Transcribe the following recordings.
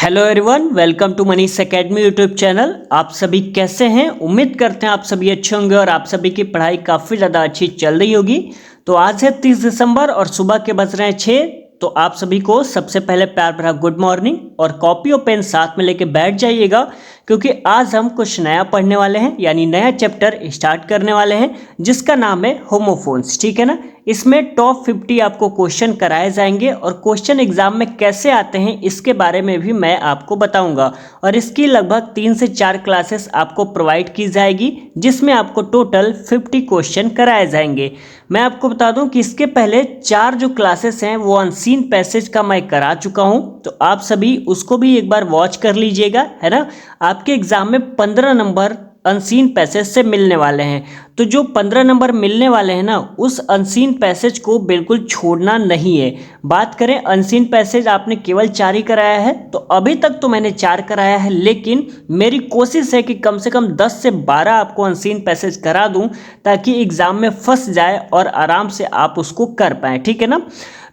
Hello everyone, welcome to Manish academy YouTube channel. आप सभी कैसे हैं? उम्मीद करते हैं आप सभी अच्छे होंगे और आप सभी की पढ़ाई काफ़ी ज़्यादा अच्छी चल रही होगी। तो आज है 30 दिसंबर और सुबह के बज रहे हैं 6। तो आप सभी को सबसे पहले प्यार भरा गुड मॉर्निंग और कॉपी और पेन साथ में लेके बैठ जाइएगा, क्योंकि आज हम कुछ नया पढ़ने वाले हैं, यानी नया चैप्टर स्टार्ट करने वाले हैं जिसका नाम है होमोफोन्स। ठीक है ना। इसमें टॉप 50 आपको क्वेश्चन कराए जाएंगे और क्वेश्चन एग्जाम में कैसे आते हैं इसके बारे में भी मैं आपको बताऊंगा। और इसकी लगभग 3 से 4 क्लासेस आपको प्रोवाइड की जाएगी, जिसमें आपको टोटल 50 क्वेश्चन कराए जाएंगे। मैं आपको बता दूं कि इसके पहले 4 जो क्लासेस हैं वो अनसीन पैसेज का मैं करा चुका हूं, तो आप सभी उसको भी एक बार वॉच कर लीजिएगा, है ना। आपके एग्जाम में 15 नंबर अनसीन पैसेज से मिलने वाले हैं। तो जो 15 नंबर मिलने वाले हैं ना, उस अनसीन पैसेज को बिल्कुल छोड़ना नहीं है। बात करें अनसीन पैसेज आपने केवल 4 ही कराया है, तो अभी तक तो मैंने 4 कराया है, लेकिन मेरी कोशिश है कि कम से कम 10 से 12 आपको अनसीन पैसेज करा दूं, ताकि एग्जाम में फंस जाए और आराम से आप उसको कर पाएँ। ठीक है ना।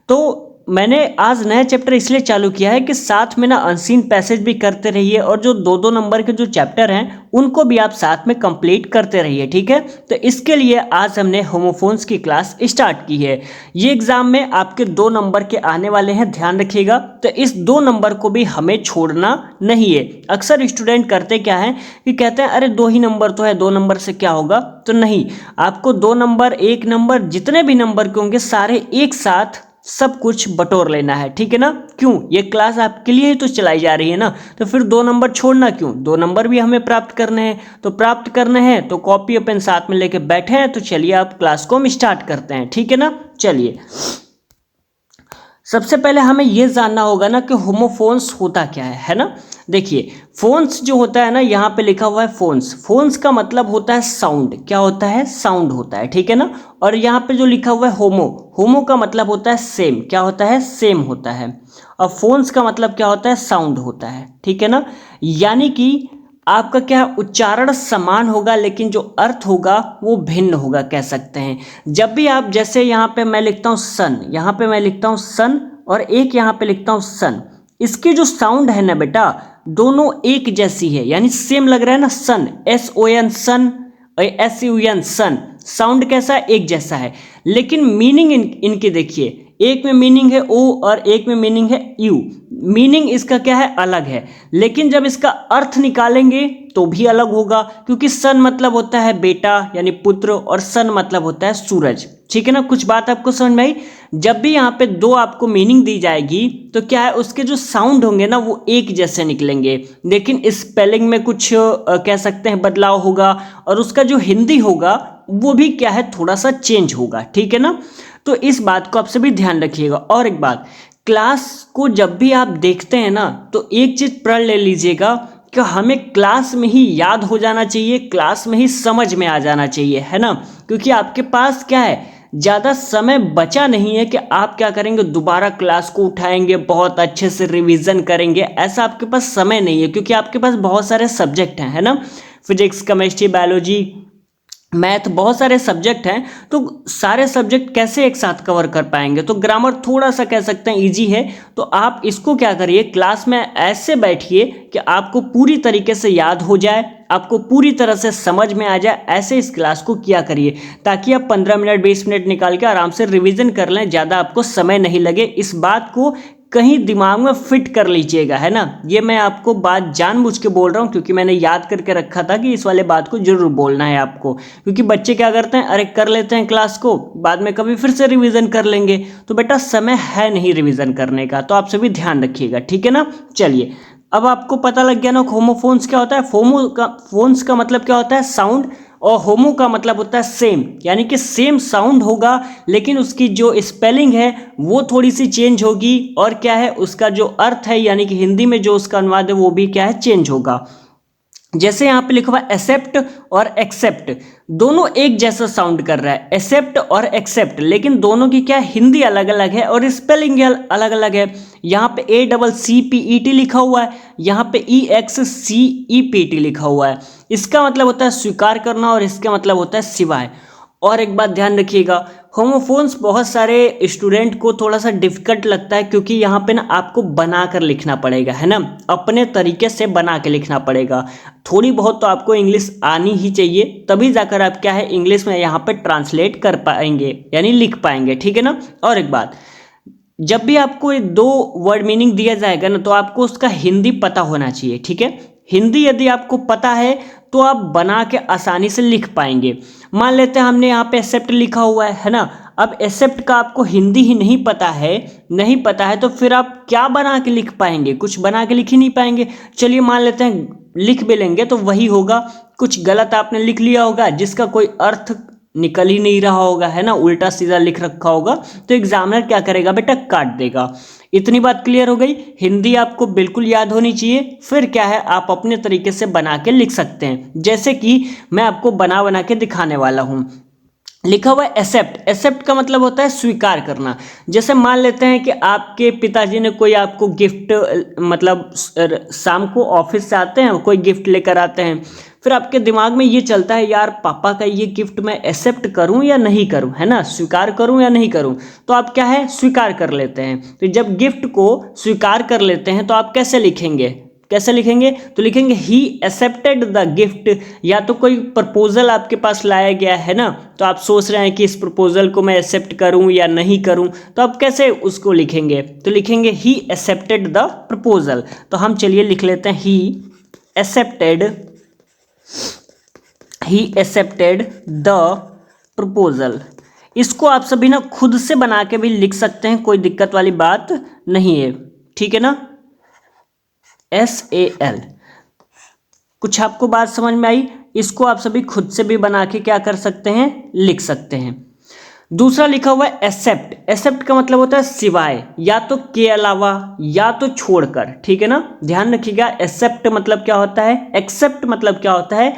तो मैंने आज नया चैप्टर इसलिए चालू किया है कि साथ में ना अनसीन पैसेज भी करते रहिए और जो 2-2 नंबर के जो चैप्टर हैं उनको भी आप साथ में कंप्लीट करते रहिए। ठीक है। तो इसके लिए आज हमने होमोफोन्स की क्लास स्टार्ट की है। ये एग्जाम में आपके 2 नंबर के आने वाले हैं, ध्यान रखिएगा। तो इस 2 नंबर को भी हमें छोड़ना नहीं है। अक्सर स्टूडेंट करते क्या है कि कहते हैं अरे 2 ही नंबर तो है, 2 नंबर से क्या होगा। तो नहीं, आपको 2 नंबर 1 नंबर जितने भी नंबर के होंगे सारे एक साथ सब कुछ बटोर लेना है। ठीक है ना। क्यों? ये क्लास आपके लिए ही तो चलाई जा रही है ना, तो फिर 2 नंबर छोड़ना क्यों? 2 नंबर भी हमें प्राप्त करने हैं। तो प्राप्त करने हैं तो कॉपी और पेन साथ में लेके बैठे हैं, तो चलिए आप क्लास को हम स्टार्ट करते हैं। ठीक है ना। चलिए, सबसे पहले हमें यह जानना होगा ना कि होमोफोन्स होता क्या है ना। देखिए, फोन्स जो होता है ना, यहाँ पे लिखा हुआ है फोन्स। फोन्स का मतलब होता है साउंड। क्या होता है? साउंड होता है। ठीक है ना। और यहाँ पे जो लिखा हुआ है होमो, होमो का मतलब होता है सेम। क्या होता है? सेम होता है। और फोन्स का मतलब क्या होता है? साउंड होता है। ठीक है ना। यानी कि आपका क्या उच्चारण समान होगा, लेकिन जो अर्थ होगा वो भिन्न होगा, कह सकते हैं। जब भी आप, जैसे यहाँ पे मैं लिखता हूँ सन, यहाँ पे मैं लिखता हूँ सन और एक यहाँ पे लिखता हूँ सन, इसकी जो साउंड है ना बेटा, दोनों एक जैसी है, यानी सेम लग रहा है ना। सन, SON सन और SUN सन, साउंड कैसा? एक जैसा है। लेकिन मीनिंग इनके देखिए, एक में मीनिंग है ओ और एक में मीनिंग है यू। मीनिंग इसका क्या है? अलग है। लेकिन जब इसका अर्थ निकालेंगे तो भी अलग होगा, क्योंकि सन मतलब होता है बेटा यानी पुत्र, और सन मतलब होता है सूरज। ठीक है ना। कुछ बात आपको समझ में आई? जब भी यहाँ पे 2 आपको मीनिंग दी जाएगी तो क्या है, उसके जो साउंड होंगे ना वो एक जैसे निकलेंगे, लेकिन स्पेलिंग में कुछ कह सकते हैं बदलाव होगा, और उसका जो हिंदी होगा वो भी क्या है, थोड़ा सा चेंज होगा। ठीक है ना। तो इस बात को आप सभी ध्यान रखिएगा। और एक बात, क्लास को जब भी आप देखते हैं ना, तो एक चीज पढ़ ले लीजिएगा कि हमें क्लास में ही याद हो जाना चाहिए, क्लास में ही समझ में आ जाना चाहिए, है ना। क्योंकि आपके पास क्या है, ज़्यादा समय बचा नहीं है कि आप क्या करेंगे, दोबारा क्लास को उठाएंगे, बहुत अच्छे से रिवीजन करेंगे। ऐसा आपके पास समय नहीं है, क्योंकि आपके पास बहुत सारे सब्जेक्ट हैं, है ना। फिजिक्स, केमिस्ट्री, बायोलॉजी, मैथ, बहुत सारे सब्जेक्ट हैं। तो सारे सब्जेक्ट कैसे एक साथ कवर कर पाएंगे? तो ग्रामर थोड़ा सा कह सकते हैं इजी है। तो आप इसको क्या करिए, क्लास में ऐसे बैठिए कि आपको पूरी तरीके से याद हो जाए, आपको पूरी तरह से समझ में आ जाए। ऐसे इस क्लास को किया करिए, ताकि आप 15 मिनट 20 मिनट निकाल के आराम से रिवीजन कर लें, ज़्यादा आपको समय नहीं लगे। इस बात को कहीं दिमाग में फिट कर लीजिएगा, है ना। ये मैं आपको बात जानबूझ के बोल रहा हूँ, क्योंकि मैंने याद करके रखा था कि इस वाले बात को जरूर बोलना है आपको। क्योंकि बच्चे क्या करते हैं, अरे कर लेते हैं क्लास को, बाद में कभी फिर से रिवीजन कर लेंगे। तो बेटा समय है नहीं रिवीजन करने का, तो आप सभी ध्यान रखिएगा। ठीक है ना। चलिए, अब आपको पता लग गया ना होमोफोन्स क्या होता है। फोन्स का मतलब क्या होता है? साउंड। और होमो का मतलब होता है सेम, यानी कि सेम साउंड होगा, लेकिन उसकी जो स्पेलिंग है वो थोड़ी सी चेंज होगी। और क्या है, उसका जो अर्थ है, यानी कि हिंदी में जो उसका अनुवाद है वो भी क्या है, चेंज होगा। जैसे यहाँ पे लिखा हुआ है एक्सेप्ट और एक्सेप्ट, दोनों एक जैसा साउंड कर रहा है, एक्सेप्ट और एक्सेप्ट, लेकिन दोनों की क्या हिंदी अलग अलग है और स्पेलिंग अलग अलग है। यहाँ पे ACCPET लिखा हुआ है, यहाँ पे EXCEPT लिखा हुआ है। इसका मतलब होता है स्वीकार करना और इसका मतलब होता है सिवाय। और एक बात ध्यान रखिएगा, होमोफोन्स बहुत सारे स्टूडेंट को थोड़ा सा डिफिकल्ट लगता है, क्योंकि यहाँ पे ना आपको बना कर लिखना पड़ेगा, है ना, अपने तरीके से बना के लिखना पड़ेगा। थोड़ी बहुत तो आपको इंग्लिश आनी ही चाहिए, तभी जाकर आप क्या है इंग्लिश में यहाँ पे ट्रांसलेट कर पाएंगे, यानी लिख पाएंगे, ठीक है ना। और एक बात, जब भी आपको ये 2 वर्ड मीनिंग दिया जाएगा ना, तो आपको उसका हिंदी पता होना चाहिए, ठीक है। हिंदी यदि आपको पता है तो आप बना के आसानी से लिख पाएंगे। मान लेते हैं हमने यहाँ पे एक्सेप्ट लिखा हुआ है ना, अब एक्सेप्ट का आपको हिंदी ही नहीं पता है तो फिर आप क्या बना के लिख पाएंगे, कुछ बना के लिख ही नहीं पाएंगे। चलिए मान लेते हैं लिख भी लेंगे तो वही होगा, कुछ गलत आपने लिख लिया होगा जिसका कोई अर्थ निकल ही नहीं रहा होगा, है ना, उल्टा सीधा लिख रखा होगा, तो एग्जामिनर क्या करेगा बेटा, काट देगा। इतनी बात क्लियर हो गई। हिंदी आपको बिल्कुल याद होनी चाहिए, फिर क्या है आप अपने तरीके से बना के लिख सकते हैं, जैसे कि मैं आपको बना के दिखाने वाला हूं। लिखा हुआ है एक्सेप्ट। एक्सेप्ट का मतलब होता है स्वीकार करना। जैसे मान लेते हैं कि आपके पिताजी ने कोई आपको गिफ्ट, मतलब शाम को ऑफिस से आते हैं कोई गिफ्ट लेकर आते हैं, फिर आपके दिमाग में ये चलता है यार पापा का ये गिफ्ट मैं एक्सेप्ट करूं या नहीं करूं, है ना, स्वीकार करूं या नहीं करूं। तो आप क्या है स्वीकार कर लेते हैं। तो जब गिफ्ट को स्वीकार कर लेते हैं तो आप कैसे लिखेंगे, तो लिखेंगे ही एक्सेप्टेड द गिफ्ट। या तो कोई प्रपोजल आपके पास लाया गया है ना, तो आप सोच रहे हैं कि इस प्रपोजल को मैं एक्सेप्ट करूं या नहीं करूं, तो आप कैसे उसको लिखेंगे, तो लिखेंगे ही एक्सेप्टेड द प्रपोजल। तो हम चलिए लिख लेते हैं ही एक्सेप्टेड द प्रपोजल। इसको आप सभी ना खुद से बना के भी लिख सकते हैं, कोई दिक्कत वाली बात नहीं है, ठीक है ना। SAL, कुछ आपको बात समझ में आई। इसको आप सभी खुद से भी बना के क्या कर सकते हैं, लिख सकते हैं। दूसरा लिखा हुआ है एक्सेप्ट। एक्सेप्ट का मतलब होता है सिवाय, या तो के अलावा या तो छोड़कर, ठीक है ना, ध्यान रखिएगा। एक्सेप्ट मतलब क्या होता है, एक्सेप्ट मतलब क्या होता है,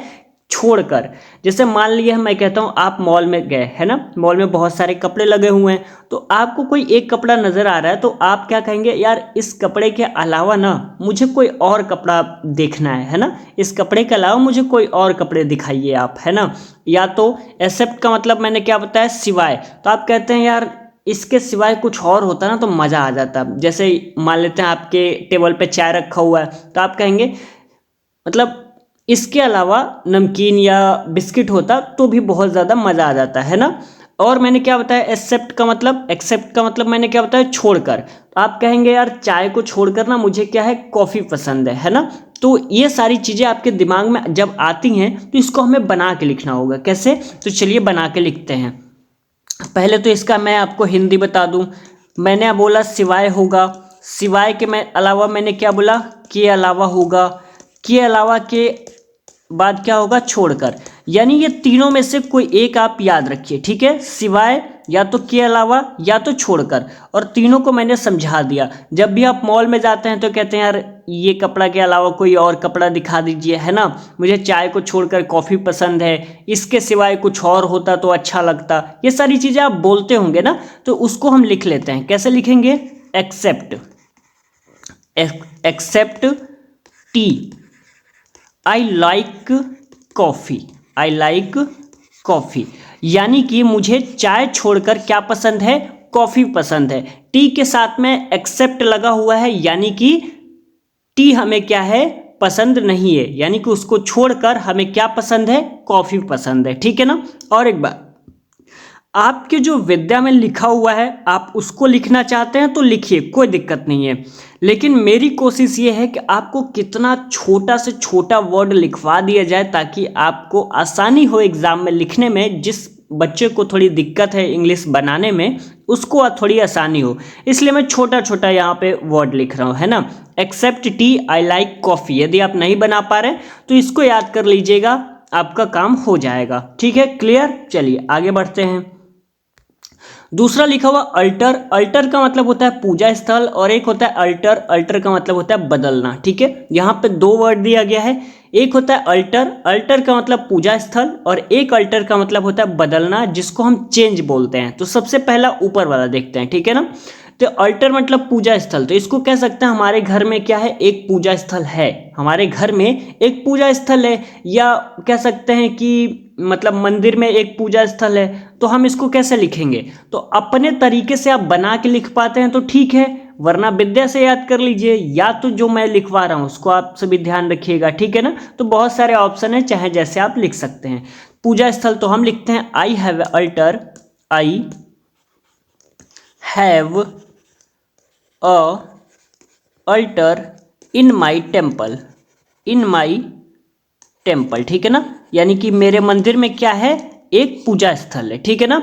छोड़कर। जैसे मान लिया मैं कहता हूं आप मॉल में गए, है ना, मॉल में बहुत सारे कपड़े लगे हुए हैं, तो आपको कोई एक कपड़ा नजर आ रहा है, तो आप क्या कहेंगे, यार इस कपड़े के अलावा ना मुझे कोई और कपड़ा देखना है ना, इस कपड़े के अलावा मुझे कोई और कपड़े दिखाइए आप, है ना। या तो एक्सेप्ट का मतलब मैंने क्या बताया, सिवाय, तो आप कहते हैं यार इसके सिवाय कुछ और होता ना तो मज़ा आ जाता। जैसे मान लेते हैं आपके टेबल पे चाय रखा हुआ है, तो आप कहेंगे मतलब इसके अलावा नमकीन या बिस्किट होता तो भी बहुत ज़्यादा मज़ा आ जाता, है ना। और मैंने क्या बताया, एक्सेप्ट का मतलब मैंने क्या बताया, छोड़कर। तो आप कहेंगे यार चाय को छोड़कर ना मुझे क्या है, कॉफ़ी पसंद है ना। तो ये सारी चीज़ें आपके दिमाग में जब आती हैं तो इसको हमें बना के लिखना होगा। कैसे, तो चलिए बना के लिखते हैं। पहले तो इसका मैं आपको हिंदी बता दूं। मैंने बोला सिवाय होगा, सिवाय के मैं अलावा मैंने क्या बोला, के अलावा होगा, के अलावा के बाद क्या होगा, छोड़कर। यानी ये तीनों में से कोई एक आप याद रखिए, ठीक है, सिवाय या तो के अलावा या तो छोड़कर। और तीनों को मैंने समझा दिया। जब भी आप मॉल में जाते हैं तो कहते हैं यार ये कपड़ा के अलावा कोई और कपड़ा दिखा दीजिए, है ना, मुझे चाय को छोड़कर कॉफ़ी पसंद है, इसके सिवाय कुछ और होता तो अच्छा लगता। ये सारी चीज़ें आप बोलते होंगे ना, तो उसको हम लिख लेते हैं। कैसे लिखेंगे, except tea, I like coffee, यानी कि मुझे चाय छोड़कर क्या पसंद है, कॉफ़ी पसंद है। टी के साथ में एक्सेप्ट लगा हुआ है, यानी कि टी हमें क्या है, पसंद नहीं है, यानी कि उसको छोड़कर हमें क्या पसंद है, कॉफ़ी पसंद है, ठीक है ना। और एक बात, आपके जो विद्या में लिखा हुआ है आप उसको लिखना चाहते हैं तो लिखिए, कोई दिक्कत नहीं है। लेकिन मेरी कोशिश ये है कि आपको कितना छोटा से छोटा वर्ड लिखवा दिया जाए ताकि आपको आसानी हो एग्जाम में लिखने में। जिस बच्चे को थोड़ी दिक्कत है इंग्लिश बनाने में उसको थोड़ी आसानी हो, इसलिए मैं छोटा छोटा यहाँ पे वर्ड लिख रहा हूँ, है ना। Except tea, I like coffee. यदि आप नहीं बना पा रहे तो इसको याद कर लीजिएगा, आपका काम हो जाएगा, ठीक है, क्लियर। चलिए आगे बढ़ते हैं। दूसरा लिखा हुआ अल्टर। अल्टर का मतलब होता है पूजा स्थल, और एक होता है अल्टर। अल्टर का मतलब होता है बदलना, ठीक है। यहाँ पे 2 वर्ड दिया गया है, एक होता है अल्टर, अल्टर का मतलब पूजा स्थल, और एक अल्टर का मतलब होता है बदलना, जिसको हम चेंज बोलते हैं। तो सबसे पहला ऊपर वाला देखते हैं, ठीक है ना। तो अल्टर मतलब पूजा स्थल, तो इसको कह सकते हैं हमारे घर में क्या है, एक पूजा स्थल है, हमारे घर में एक पूजा स्थल है। या कह सकते हैं कि मतलब मंदिर में एक पूजा स्थल है, तो हम इसको कैसे लिखेंगे? तो अपने तरीके से आप बना के लिख पाते हैं तो ठीक है, वरना विद्या से याद कर लीजिए, या तो जो मैं लिखवा रहा हूं उसको आप सभी ध्यान रखिएगा, ठीक है ना। तो बहुत सारे ऑप्शन है, चाहे जैसे आप लिख सकते हैं। पूजा स्थल तो हम लिखते हैं I have alter, I have a alter in my temple, in my temple, ठीक है ना। यानी कि मेरे मंदिर में क्या है, एक पूजा स्थल है, ठीक है ना।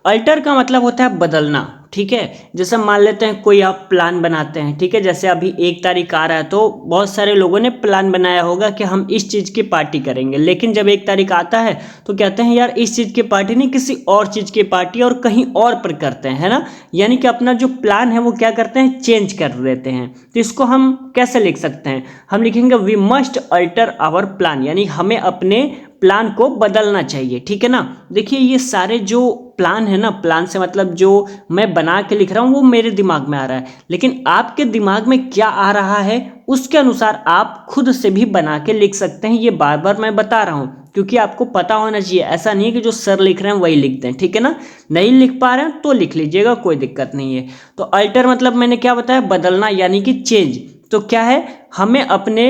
अल्टर का मतलब होता है बदलना, ठीक है। जैसे मान लेते हैं कोई आप प्लान बनाते हैं, ठीक है, जैसे अभी 1 तारीख आ रहा है तो बहुत सारे लोगों ने प्लान बनाया होगा कि हम इस चीज़ की पार्टी करेंगे, लेकिन जब 1 तारीख आता है तो कहते हैं यार इस चीज़ की पार्टी नहीं, किसी और चीज़ की पार्टी और कहीं और पर करते हैं, है ना। यानी कि अपना जो प्लान है वो क्या करते हैं, चेंज कर देते हैं। तो इसको हम कैसे लिख सकते हैं, हम लिखेंगे we must alter our plan, यानी हमें अपने प्लान को बदलना चाहिए, ठीक है ना। देखिए ये सारे जो प्लान है ना, प्लान से मतलब जो मैं बना के लिख रहा हूँ वो मेरे दिमाग में आ रहा है, लेकिन आपके दिमाग में क्या आ रहा है उसके अनुसार आप खुद से भी बना के लिख सकते हैं। ये बार बार मैं बता रहा हूँ क्योंकि आपको पता होना चाहिए, ऐसा नहीं है कि जो सर लिख रहे हैं वही लिखते हैं, ठीक है ना। नहीं लिख पा रहे हैं तो लिख लीजिएगा, कोई दिक्कत नहीं है। तो अल्टर मतलब मैंने क्या बताया, बदलना यानी कि चेंज। तो क्या है, हमें अपने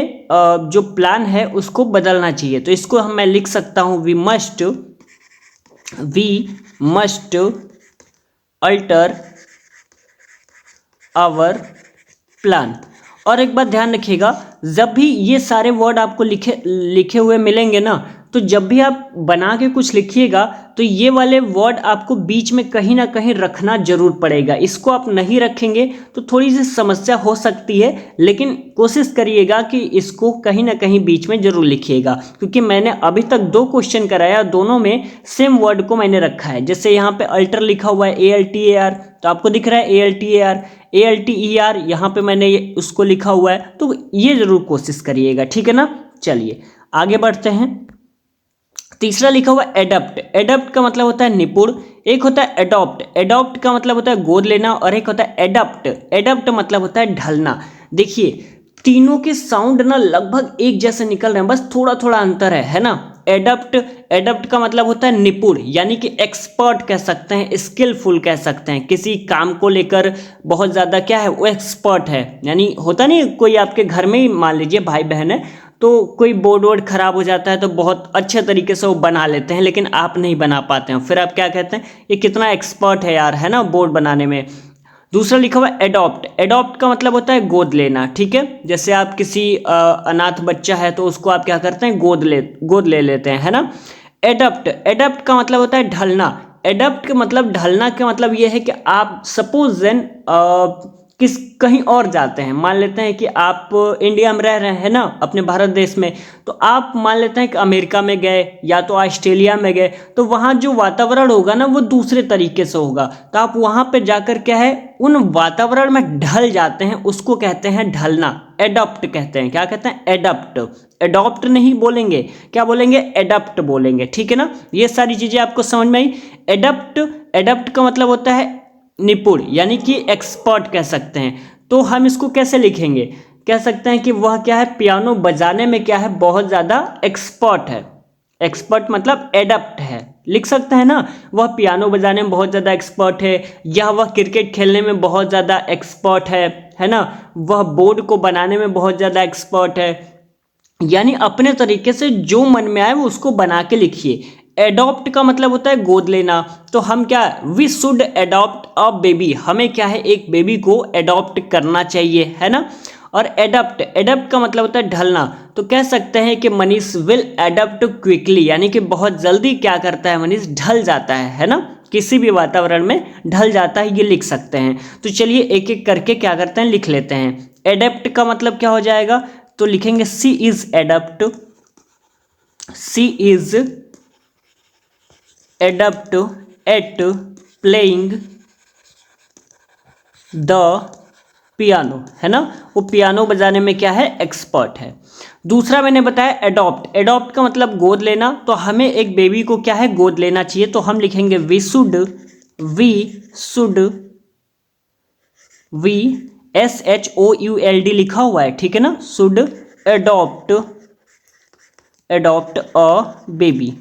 जो प्लान है उसको बदलना चाहिए। तो इसको मैं लिख सकता हूं we must alter our plan. और एक बात ध्यान रखिएगा, जब भी ये सारे वर्ड आपको लिखे हुए मिलेंगे ना, तो जब भी आप बना के कुछ लिखिएगा तो ये वाले वर्ड आपको बीच में कहीं ना कहीं रखना जरूर पड़ेगा। इसको आप नहीं रखेंगे तो थोड़ी सी समस्या हो सकती है, लेकिन कोशिश करिएगा कि इसको कहीं ना कहीं बीच में जरूर लिखिएगा, क्योंकि मैंने अभी तक 2 क्वेश्चन कराया, दोनों में सेम वर्ड को मैंने रखा है। जैसे यहाँ पे अल्टर लिखा हुआ है ALTAR, तो आपको दिख रहा है ALTER, यहाँ पे मैंने उसको लिखा हुआ है, तो ये जरूर कोशिश करिएगा, ठीक है ना। चलिए आगे बढ़ते हैं। तीसरा लिखा हुआ एडप्ट। एडप्ट का मतलब होता है निपुण। एक होता है एडॉप्ट। एडॉप्ट का मतलब होता है गोद लेना, और एक होता है एडप्ट। एडप्ट मतलब होता है ढलना। देखिए तीनों के साउंड ना लगभग एक जैसे निकल रहे हैं, बस थोड़ा थोड़ा अंतर है ना। एडप्ट, एडप्ट का मतलब होता है निपुण, यानी कि एक्सपर्ट कह सकते हैं, स्किलफुल कह सकते हैं, किसी काम को लेकर बहुत ज़्यादा क्या है वो एक्सपर्ट है। यानी होता नहीं, कोई आपके घर में ही मान लीजिए भाई बहन है, तो कोई बोर्ड वोर्ड खराब हो जाता है तो बहुत अच्छे तरीके से वो बना लेते हैं, लेकिन आप नहीं बना पाते हैं, फिर आप क्या कहते हैं ये कितना एक्सपर्ट है यार, है ना, बोर्ड बनाने में। दूसरा लिखा हुआ एडॉप्ट। एडॉप्ट का मतलब होता है गोद लेना, ठीक है। जैसे आप किसी अनाथ बच्चा है तो उसको आप क्या करते हैं, गोद ले लेते हैं, है ना। एडप्ट, एडप्ट का मतलब होता है ढलना। एडप्ट का मतलब ढलना का मतलब ये है कि आप सपोज देन किस कहीं और जाते हैं, मान लेते हैं कि आप इंडिया में रह रहे हैं ना, अपने भारत देश में, तो आप मान लेते हैं कि अमेरिका में गए या तो ऑस्ट्रेलिया में गए, तो वहाँ जो वातावरण होगा ना वो दूसरे तरीके से होगा, तो आप वहाँ पे जाकर क्या है उन वातावरण में ढल जाते हैं, उसको कहते हैं ढलना। एडॉप्ट कहते हैं, क्या कहते हैं, एडप्ट। एडॉप्ट नहीं बोलेंगे, क्या बोलेंगे, एडप्ट बोलेंगे, ठीक है ना। ये सारी चीजें आपको समझ में आई। एडप्ट, एडप्ट का मतलब होता है निपुण, यानी कि एक्सपर्ट कह सकते हैं। तो हम इसको कैसे लिखेंगे, कह सकते हैं कि वह क्या है, पियानो बजाने में क्या है, बहुत ज़्यादा एक्सपर्ट है। एक्सपर्ट मतलब एडप्ट है, लिख सकते हैं ना, वह पियानो बजाने में बहुत ज़्यादा एक्सपर्ट है, या वह क्रिकेट खेलने में बहुत ज़्यादा एक्सपर्ट है ना, वह बोर्ड को बनाने में बहुत ज़्यादा एक्सपर्ट है। यानी अपने तरीके से जो मन में आए वो उसको बना के लिखिए। एडॉप्ट का मतलब होता है गोद लेना, तो हम क्या, we should adopt a baby, हमें क्या है एक बेबी को एडॉप्ट करना चाहिए, है ना। और एडप्ट, एडप्ट का मतलब होता है ढलना, तो कह सकते हैं कि मनीष विल एडप्ट क्विकली, यानी कि बहुत जल्दी क्या करता है मनीष, ढल जाता है ना, किसी भी वातावरण में ढल जाता है, ये लिख सकते हैं। तो चलिए एक एक करके क्या करते हैं, लिख लेते हैं। एडप्ट का मतलब क्या हो जाएगा, तो लिखेंगे she is adept, she is adept at playing the piano, है ना, वो पियानो बजाने में क्या है, एक्सपर्ट है। दूसरा मैंने बताया एडॉप्ट। एडॉप्ट का मतलब गोद लेना, तो हमें एक बेबी को क्या है, गोद लेना चाहिए, तो हम लिखेंगे वी शुड SHOULD लिखा हुआ है, ठीक है ना, should adopt a baby,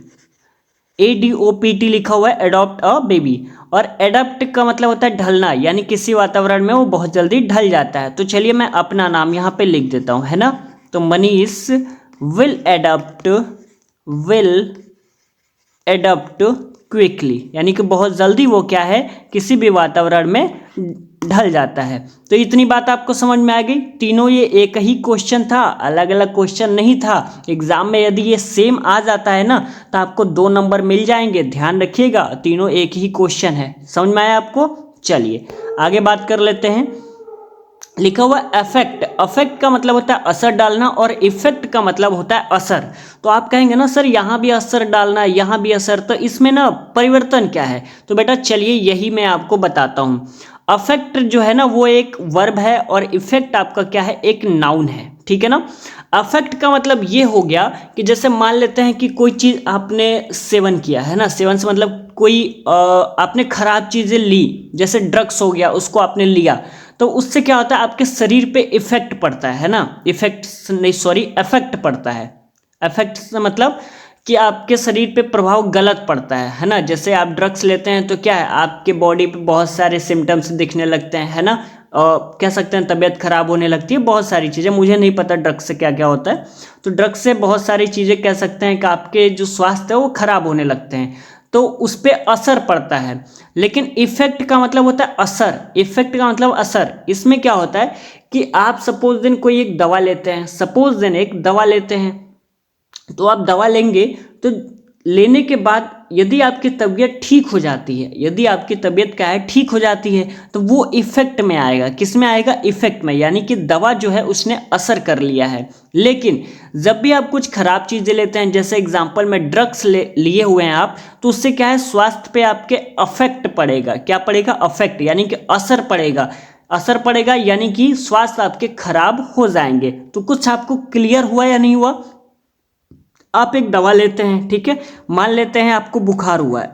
ADOPT लिखा हुआ है, अडॉप्ट अ बेबी। और एडप्ट का मतलब होता है ढलना, यानी किसी वातावरण में वो बहुत जल्दी ढल जाता है। तो चलिए मैं अपना नाम यहाँ पे लिख देता हूँ, है ना। तो मनीष विल एडप्ट क्विकली, यानी कि बहुत जल्दी वो क्या है, किसी भी वातावरण में ढल जाता है। तो इतनी बात आपको समझ में आ गई। तीनों ये एक ही क्वेश्चन था, अलग अलग क्वेश्चन नहीं था। एग्जाम में यदि ये सेम आ जाता है ना तो आपको 2 नंबर मिल जाएंगे। ध्यान रखिएगा, तीनों एक ही क्वेश्चन है। समझ में आया आपको? चलिए आगे बात कर लेते हैं। लिखा हुआ अफेक्ट, अफेक्ट का मतलब होता है असर डालना और इफेक्ट का मतलब होता है असर। तो आप कहेंगे ना सर यहाँ भी असर डालना, यहाँ भी असर, तो इसमें ना परिवर्तन क्या है? तो बेटा चलिए यही मैं आपको बताता हूँ। अफेक्ट जो है ना वो एक वर्ब है और इफेक्ट आपका क्या है, एक नाउन है। ठीक है ना। अफेक्ट का मतलब ये हो गया कि जैसे मान लेते हैं कि कोई चीज़ आपने सेवन किया है ना, सेवन से मतलब कोई आपने खराब चीज़ें ली, जैसे ड्रग्स हो गया, उसको आपने लिया, तो उससे क्या होता है, आपके शरीर पे इफेक्ट पड़ता है ना। इफेक्ट नहीं, सॉरी, इफेक्ट पड़ता है। इफेक्ट से मतलब कि आपके शरीर पे प्रभाव गलत पड़ता है ना। जैसे आप ड्रग्स लेते हैं तो क्या है, आपके बॉडी पे बहुत सारे सिम्टम्स दिखने लगते हैं, है ना। कह सकते हैं तबीयत खराब होने लगती है, बहुत सारी चीज़ें, मुझे नहीं पता ड्रग्स से क्या क्या होता है। तो ड्रग्स से बहुत सारी चीज़ें कह सकते हैं कि आपके जो स्वास्थ्य है वो खराब होने लगते हैं, तो उस पर असर पड़ता है। लेकिन इफेक्ट का मतलब होता है असर, इफेक्ट का मतलब असर। इसमें क्या होता है कि आप सपोज दिन कोई एक दवा लेते हैं, सपोज दिन एक दवा लेते हैं, तो आप दवा लेंगे, तो लेने के बाद यदि आपकी तबीयत ठीक हो जाती है, यदि आपकी तबीयत क्या है, ठीक हो जाती है, तो वो इफेक्ट में आएगा। किस में आएगा? इफेक्ट में, यानी कि दवा जो है उसने असर कर लिया है। लेकिन जब भी आप कुछ खराब चीज़ें लेते हैं, जैसे एग्जांपल में ड्रग्स लिए हुए हैं आप, तो उससे क्या है, स्वास्थ्य पे आपके अफेक्ट पड़ेगा। क्या पड़ेगा? अफेक्ट, यानी कि असर पड़ेगा। असर पड़ेगा यानी कि स्वास्थ्य आपके खराब हो जाएंगे। तो कुछ आपको क्लियर हुआ या नहीं हुआ? आप एक दवा लेते हैं, ठीक है, मान लेते हैं आपको बुखार हुआ है,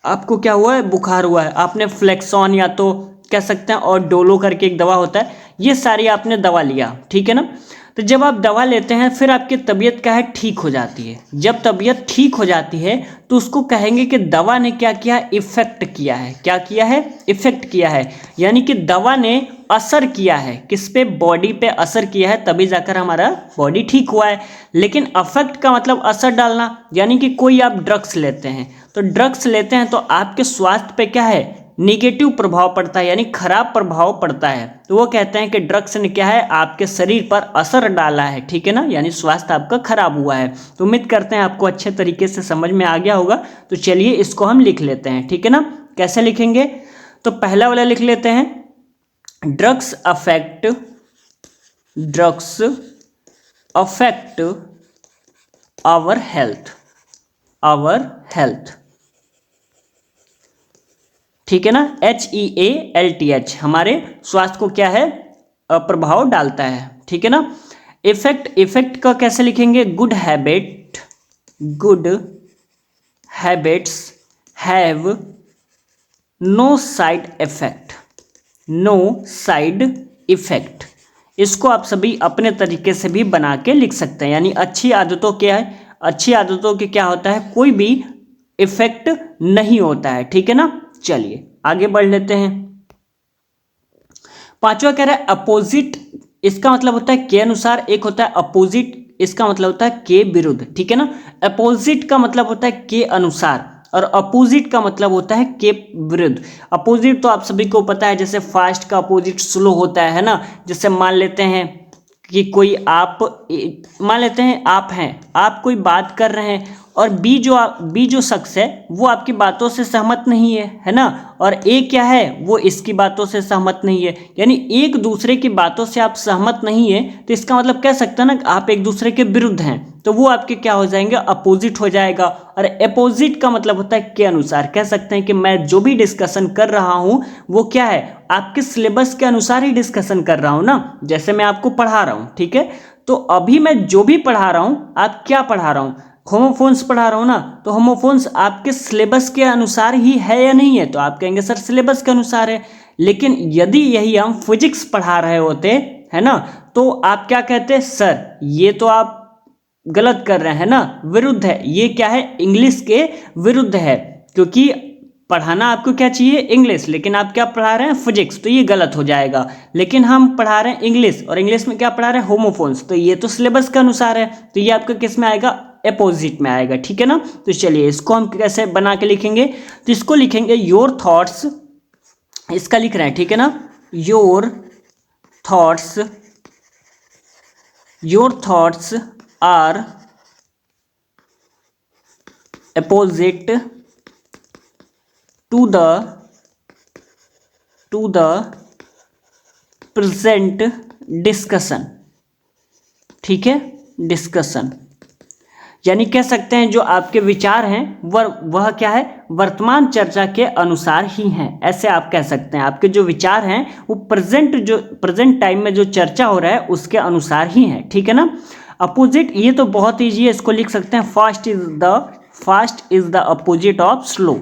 आपको क्या हुआ है, बुखार हुआ है, आपने फ्लेक्सॉन या तो कह सकते हैं और डोलो करके एक दवा होता है, ये सारी आपने दवा लिया, ठीक है ना। तो जब आप दवा लेते हैं फिर आपकी तबीयत क्या है, ठीक हो जाती है। जब तबीयत ठीक हो जाती है तो उसको कहेंगे कि दवा ने क्या किया, इफेक्ट किया है। क्या किया है? इफेक्ट किया है, यानी कि दवा ने असर किया है। किस पे? बॉडी पे असर किया है, तभी जाकर हमारा बॉडी ठीक हुआ है। लेकिन अफेक्ट का मतलब असर डालना, यानी कि कोई आप ड्रग्स लेते हैं, तो ड्रग्स लेते हैं तो आपके स्वास्थ्य पे क्या है, निगेटिव प्रभाव पड़ता है, यानी खराब प्रभाव पड़ता है। तो वो कहते हैं कि ड्रग्स ने क्या है, आपके शरीर पर असर डाला है, ठीक है ना, यानी स्वास्थ्य आपका खराब हुआ है। तो उम्मीद करते हैं आपको अच्छे तरीके से समझ में आ गया होगा। तो चलिए इसको हम लिख लेते हैं, ठीक है ना। कैसे लिखेंगे? तो पहला वाला लिख लेते हैं, ड्रग्स अफेक्ट आवर हेल्थ, ठीक है ना। HEALTH हमारे स्वास्थ्य को क्या है, प्रभाव डालता है, ठीक है ना। इफेक्ट का कैसे लिखेंगे? Good habits have no side effect. इसको आप सभी अपने तरीके से भी बना के लिख सकते हैं, यानी अच्छी आदतों क्या है, अच्छी आदतों के क्या होता है, कोई भी इफेक्ट नहीं होता है, ठीक है ना। चलिए आगे बढ़ लेते हैं। पांचवा कह रहा है अपोजिट, इसका मतलब होता है के अनुसार, एक होता है अपोजिट, इसका मतलब होता है के विरुद्ध, ठीक है ना। अपोजिट का मतलब होता है के अनुसार और अपोजिट का मतलब होता है के विरुद्ध। अपोजिट तो आप सभी को पता है, जैसे फास्ट का अपोजिट स्लो होता है ना। जैसे मान लेते हैं कि कोई आप, मान लेते हैं आप हैं, आप कोई बात कर रहे हैं और बी जो शख्स है वो आपकी बातों से सहमत नहीं है ना। और ए क्या है, वो इसकी बातों से सहमत नहीं है, यानी एक दूसरे की बातों से आप सहमत नहीं है, तो इसका मतलब कह सकते हैं ना आप एक दूसरे के विरुद्ध हैं, तो वो आपके क्या हो जाएंगे, अपोजिट हो जाएगा। और अपोजिट का मतलब होता है के अनुसार। कह सकते हैं कि मैं जो भी डिस्कशन कर रहा हूं वो क्या है, आपके सिलेबस के अनुसार ही डिस्कशन कर रहा हूं ना। जैसे मैं आपको पढ़ा रहा हूं, ठीक है, तो अभी मैं जो भी पढ़ा रहा हूं, आप क्या पढ़ा रहा हूं, होमोफोन्स पढ़ा रहा हूं ना, तो होमोफोन्स आपके सिलेबस के अनुसार ही है या नहीं है, तो आप कहेंगे सर सिलेबस के अनुसार है। लेकिन यदि यही हम फिजिक्स पढ़ा रहे होते, है ना, तो आप क्या कहते, सर ये तो आप गलत कर रहे हैं ना, विरुद्ध है, ये क्या है, इंग्लिश के विरुद्ध है, क्योंकि पढ़ाना आपको क्या चाहिए, इंग्लिश, लेकिन आप क्या पढ़ा रहे हैं, फिजिक्स, तो ये गलत हो जाएगा। लेकिन हम पढ़ा रहे हैं इंग्लिश, और इंग्लिश में क्या पढ़ा रहे हैं, होमोफोन्स, तो ये तो सिलेबस के अनुसार है, तो ये आपका किस में आएगा, अपोजिट में आएगा, ठीक है ना। तो चलिए इसको हम कैसे बना के लिखेंगे, तो इसको लिखेंगे योर थॉट्स, इसका लिख रहे हैं, ठीक है ना, your thoughts are opposite to the present discussion, ठीक है, डिस्कशन, यानी कह सकते हैं जो आपके विचार हैं वह क्या है, वर्तमान चर्चा के अनुसार ही हैं, ऐसे आप कह सकते हैं, आपके जो विचार हैं वो प्रेजेंट टाइम में जो चर्चा हो रहा है उसके अनुसार ही है, ठीक है ना। अपोजिट, ये तो बहुत ईजी है, इसको लिख सकते हैं, fast is the opposite of slow,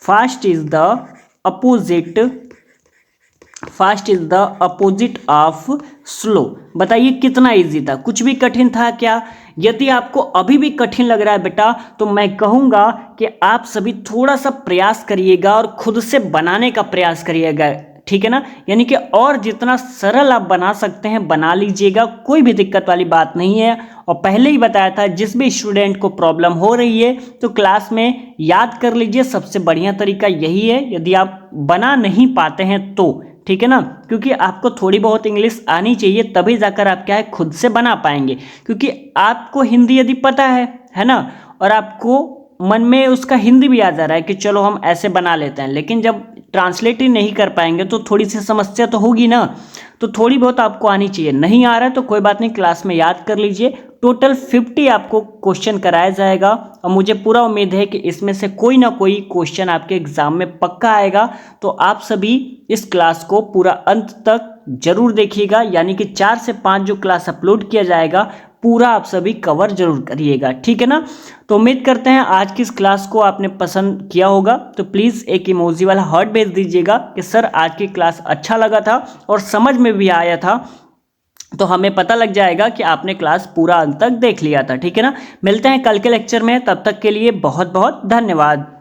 fast is the opposite of slow. बताइए कितना इजी था, कुछ भी कठिन था क्या। यदि आपको अभी भी कठिन लग रहा है बेटा, तो मैं कहूँगा कि आप सभी थोड़ा सा प्रयास करिएगा और खुद से बनाने का प्रयास करिएगा, ठीक है ना, यानी कि और जितना सरल आप बना सकते हैं बना लीजिएगा, कोई भी दिक्कत वाली बात नहीं है। और पहले ही बताया था, जिस भी स्टूडेंट को प्रॉब्लम हो रही है तो क्लास में याद कर लीजिए, सबसे बढ़िया तरीका यही है, यदि आप बना नहीं पाते हैं तो, ठीक है ना, क्योंकि आपको थोड़ी बहुत इंग्लिश आनी चाहिए, तभी जाकर आप क्या है, खुद से बना पाएंगे, क्योंकि आपको हिंदी यदि पता है ना, और आपको मन में उसका हिंदी भी आ जा रहा है कि चलो हम ऐसे बना लेते हैं, लेकिन जब ट्रांसलेट ही नहीं कर पाएंगे तो थोड़ी सी समस्या तो होगी ना, तो थोड़ी बहुत आपको आनी चाहिए। नहीं आ रहा है तो कोई बात नहीं, क्लास में याद कर लीजिए। टोटल 50 आपको क्वेश्चन कराया जाएगा, और मुझे पूरा उम्मीद है कि इसमें से कोई ना कोई क्वेश्चन आपके एग्जाम में पक्का आएगा। तो आप सभी इस क्लास को पूरा अंत तक जरूर देखिएगा, यानी कि 4 से 5 जो क्लास अपलोड किया जाएगा पूरा आप सभी कवर जरूर करिएगा, ठीक है ना। तो उम्मीद करते हैं आज की इस क्लास को आपने पसंद किया होगा, तो प्लीज़ एक इमोजी वाला हार्ट भेज दीजिएगा कि सर आज की क्लास अच्छा लगा था और समझ में भी आया था, तो हमें पता लग जाएगा कि आपने क्लास पूरा अंत तक देख लिया था, ठीक है ना। मिलते हैं कल के लेक्चर में, तब तक के लिए बहुत बहुत धन्यवाद।